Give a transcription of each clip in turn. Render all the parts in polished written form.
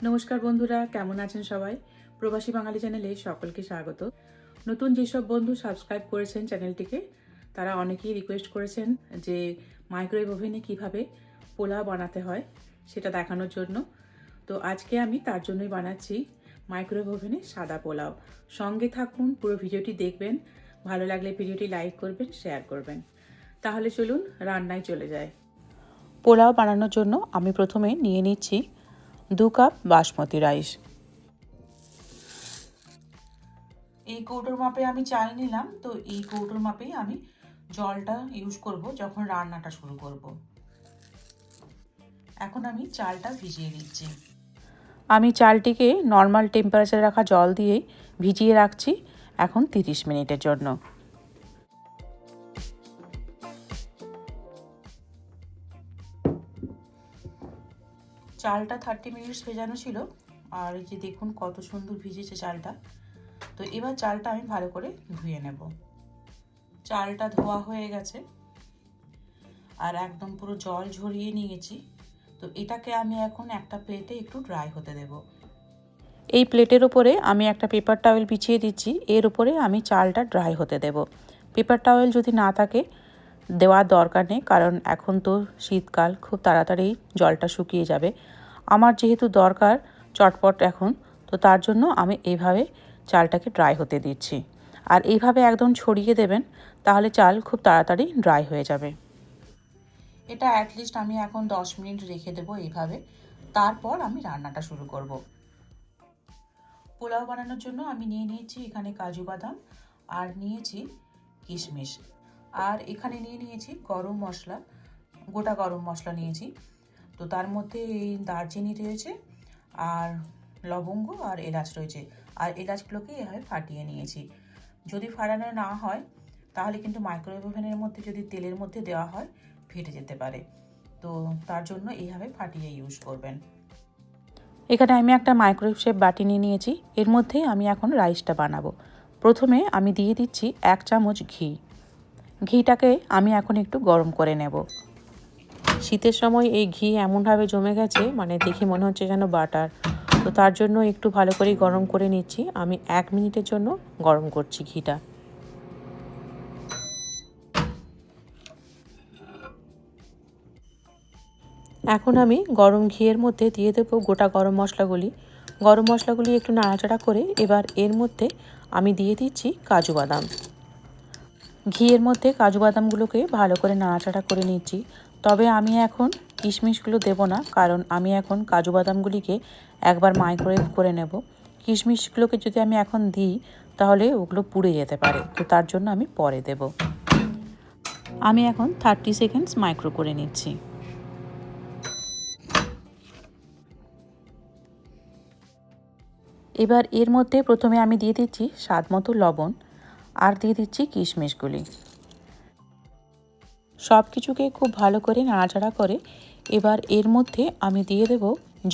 নমস্কার বন্ধুরা, কেমন আছেন সবাই? প্রবাসী বাঙালি চ্যানেলে সকলকে স্বাগত। নতুন যেসব বন্ধু সাবস্ক্রাইব করেছেন চ্যানেলটিকে, তারা অনেকেই রিকোয়েস্ট করেছেন যে মাইক্রোওয়েভ ওভেনে কীভাবে পোলাও বানাতে হয় সেটা দেখানোর জন্য। তো আজকে আমি তার জন্যই বানাচ্ছি মাইক্রোওয়েভ ওভেনে সাদা পোলাও। সঙ্গে থাকুন, পুরো ভিডিওটি দেখবেন। ভালো লাগলে ভিডিওটি লাইক করবেন, শেয়ার করবেন। তাহলে চলুন রান্নায় চলে যায়। পোলাও বানানোর জন্য আমি প্রথমে নিয়ে নিচ্ছি 2 কাপ বাসমতি রাইস। এই কৌটোর মাপে আমি চাল নিলাম, তো এই কৌটোর মাপেই আমি জলটা ইউজ করব যখন রান্নাটা শুরু করব। এখন আমি চালটা ভিজিয়ে দিচ্ছি। আমি চালটিকে নর্মাল টেম্পারেচারে রাখা জল দিয়েই ভিজিয়ে রাখছি এখন 30 মিনিটের জন্য। চালটা 30 মিনিটস ভেজানো ছিল, আর এই যে দেখুন কত সুন্দর ভিজেছে চালটা। তো এবার চালটা আমি ভালো করে ধুয়ে নেব। চালটা ধোয়া হয়ে গেছে আর একদম পুরো জল ঝরিয়ে নিয়েছি। তো এটাকে আমি এখন একটা প্লেটে একটু ড্রাই হতে দেব। এই প্লেটের উপরে আমি একটা পেপার টাওয়েল বিছিয়ে দিচ্ছি, এর উপরে আমি চালটা ড্রাই হতে দেব। পেপার টাওয়েল যদি না থাকে দেওয়ার দরকার নেই, কারণ এখন তো শীতকাল, খুব তাড়াতাড়ি জলটা শুকিয়ে যাবে। আমার যেহেতু দরকার চটপট এখন, তো তার জন্য আমি এইভাবে চালটাকে ড্রাই হতে দিচ্ছি। আর এইভাবে একদম ছড়িয়ে দেবেন, তাহলে চাল খুব তাড়াতাড়ি ড্রাই হয়ে যাবে। এটা অ্যাটলিস্ট আমি এখন 10 মিনিট রেখে দেবো এইভাবে, তারপর আমি রান্নাটা শুরু করব। পোলাও বানানোর জন্য আমি নিয়ে নিয়েছি এখানে কাজু বাদাম, আর নিয়েছি কিশমিশ, আর এখানে নিয়ে নিয়েছি গরম মশলা, গোটা গরম মশলা নিয়েছি। তো তার মধ্যে এই দারচিনি রয়েছে, আর লবঙ্গ আর এলাচ রয়েছে, আর এলাচগুলোকে এভাবে ফাটিয়ে নিয়েছি। যদি ফাটানো না হয় তাহলে কিন্তু মাইক্রোওয়েভ ওভেনের মধ্যে যদি তেলের মধ্যে দেওয়া হয় ফেটে যেতে পারে, তো তার জন্য এইভাবে ফাটিয়ে ইউজ করবেন। এখানে আমি একটা মাইক্রোওয়েভ শেপ বাটি নিয়ে নিয়েছি, এর মধ্যে আমি এখন রাইসটা বানাবো। প্রথমে আমি দিয়ে দিচ্ছি 1 চামচ ঘি। ঘিটাকে আমি এখন একটু গরম করে নেব। শীতের সময় এই ঘি এমনভাবে জমে গেছে, মানে দেখে মনে হচ্ছে যেন বাটার। তো তার জন্য একটু ভালো করে গরম করে নিচ্ছি। আমি 1 মিনিটের জন্য গরম করছি ঘিটা। এখন আমি গরম ঘিয়ের মধ্যে দিয়ে দেবো গোটা গরম মশলাগুলি। গরম মশলাগুলি একটু নাড়াচাড়া করে এবার এর মধ্যে আমি দিয়ে দিচ্ছি কাজু বাদাম। ঘিয়ের মধ্যে কাজু বাদামগুলোকে ভালো করে নাড়াচাড়া করে নিচ্ছি। তবে আমি এখন কিশমিশগুলো দেব না, কারণ আমি এখন কাজু বাদামগুলিকে একবার মাইক্রোওয়েভ করে নেব। কিশমিশগুলোকে যদি আমি এখন দিই তাহলে ওগুলো পুড়ে যেতে পারে, তো তার জন্য আমি পরে দেব। আমি এখন 30 সেকেন্ডস মাইক্রো করে নিচ্ছি। এবার এর মধ্যে প্রথমে আমি দিয়ে দিচ্ছি স্বাদ মতো লবণ, আর দিয়ে দিচ্ছি কিশমিশগুলি। সব কিছুকে খুব ভালো করে নাড়াচাড়া করে এবার এর মধ্যে আমি দিয়ে দেব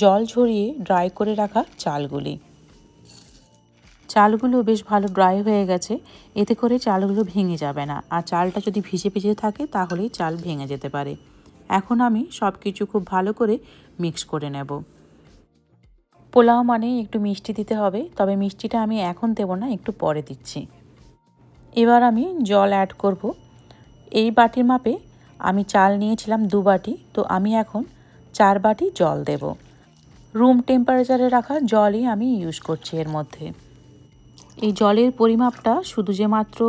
জল ঝরিয়ে ড্রাই করে রাখা চালগুলি। চালগুলো বেশ ভালো ড্রাই হয়ে গেছে, এতে করে চালগুলো ভেঙে যাবে না, আর চালটা যদি ভিজে ভিজে থাকে তাহলেই চাল ভেঙে যেতে পারে। এখন আমি সব কিছু খুব ভালো করে মিক্স করে নেব। পোলাও মানে একটু মিষ্টি দিতে হবে, তবে মিষ্টিটা আমি এখন দেব না, একটু পরে দিচ্ছি। এবার আমি জল অ্যাড করব। এই বাটির মাপে আমি চাল নিয়েছিলাম 2 বাটি, তো আমি এখন 4 বাটি জল দেব। রুম টেম্পারেচারে রাখা জলই আমি ইউজ করছি এর মধ্যে। এই জলের পরিমাপটা শুধু যে মাত্র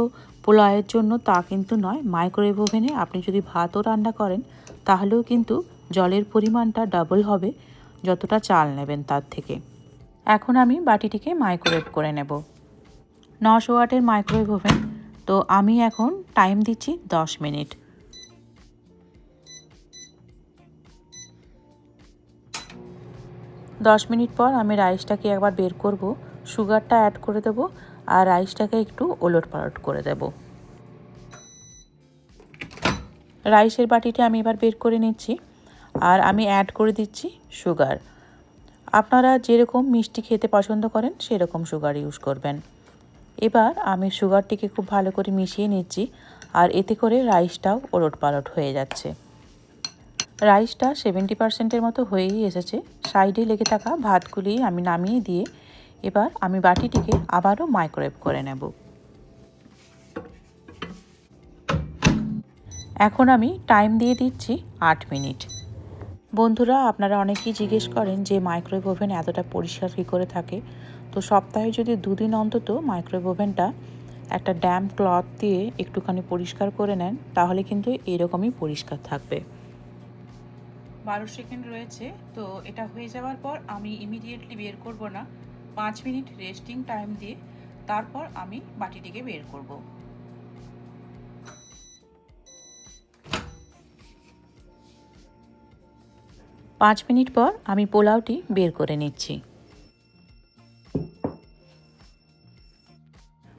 পোলাওয়ের জন্য তা কিন্তু নয়, মাইক্রোওয়েভ ওভেনে আপনি যদি ভাতও রান্না করেন তাহলেও কিন্তু জলের পরিমাণটা ডাবল হবে যতটা চাল নেবেন তার থেকে। এখন আমি বাটিটিকে মাইক্রোওয়েভ করে নেব। 900 ওয়াটের মাইক্রোওয়েভ ওভেন, তো আমি এখন টাইম দিচ্ছি 10 মিনিট। 10 মিনিট পর আমি রাইসটাকে একবার বের করব, সুগারটা অ্যাড করে দেব, আর রাইসটাকে একটু ওলটপালট করে দেব। রাইসের বাটিটা আমি এবার বের করে নিচ্ছি, আর আমি অ্যাড করে দিচ্ছি সুগার। আপনারা যেরকম মিষ্টি খেতে পছন্দ করেন সেরকম সুগার ইউজ করবেন। এবার আমি সুগারটিকে খুব ভালো করে মিশিয়ে নিচ্ছি, আর এতে করে রাইসটাও ওলটপালট হয়ে যাচ্ছে। রাইসটা 70%-এর মতো হয়েই এসেছে। সাইডে লেগে থাকা ভাতগুলি আমি নামিয়ে দিয়ে এবার আমি বাটিটিকে আবারও মাইক্রোওয়েভ করে নেব। এখন আমি টাইম দিয়ে দিচ্ছি 8 মিনিট। বন্ধুরা, আপনারা অনেকেই জিজ্ঞেস করেন যে মাইক্রোওয়েভ ওভেন এতটা পরিষ্কার কী করে থাকে। তো সপ্তাহে যদি 2 দিন অন্তত মাইক্রোওয়েভ ওভেনটা একটা ড্যাম্প ক্লথ দিয়ে একটুখানি পরিষ্কার করে নেন, তাহলে কিন্তু এরকমই পরিষ্কার থাকবে। 12 সেকেন্ড রয়েছে, তো এটা হয়ে যাওয়ার পর আমি ইমিডিয়েটলি বের করব না, 5 মিনিট রেস্টিং টাইম দিয়ে তারপর আমি বাটিটিকে বের করব। 5 মিনিট পর আমি পোলাওটি বের করে নিচ্ছি।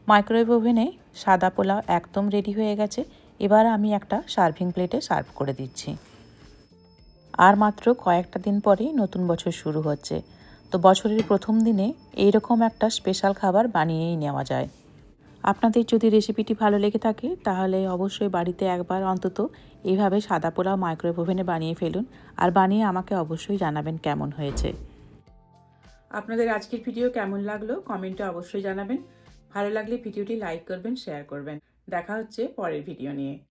মাইক্রোওয়েভ ওভেনে সাদা পোলাও একদম রেডি হয়ে গেছে। এবার আমি একটা সার্ভিং প্লেটে সার্ভ করে দিচ্ছি। আর মাত্র কয়েকটা দিন পরেই নতুন বছর শুরু হচ্ছে, তো বছরের প্রথম দিনে এইরকম একটা স্পেশাল খাবার বানিয়েই নেওয়া যায়। আপনাদের যদি রেসিপিটি ভালো লেগে থাকে তাহলে অবশ্যই বাড়িতে একবার অন্তত এইভাবে সাদা পোলাও মাইক্রোওয়েভ ওভেনে বানিয়ে ফেলুন, আর বানিয়ে আমাকে অবশ্যই জানাবেন কেমন হয়েছে। আপনাদের আজকের ভিডিও কেমন লাগলো কমেন্টে অবশ্যই জানাবেন। ভালো লাগলে ভিডিওটি লাইক করবেন, শেয়ার করবেন। দেখা হচ্ছে পরের ভিডিও নিয়ে।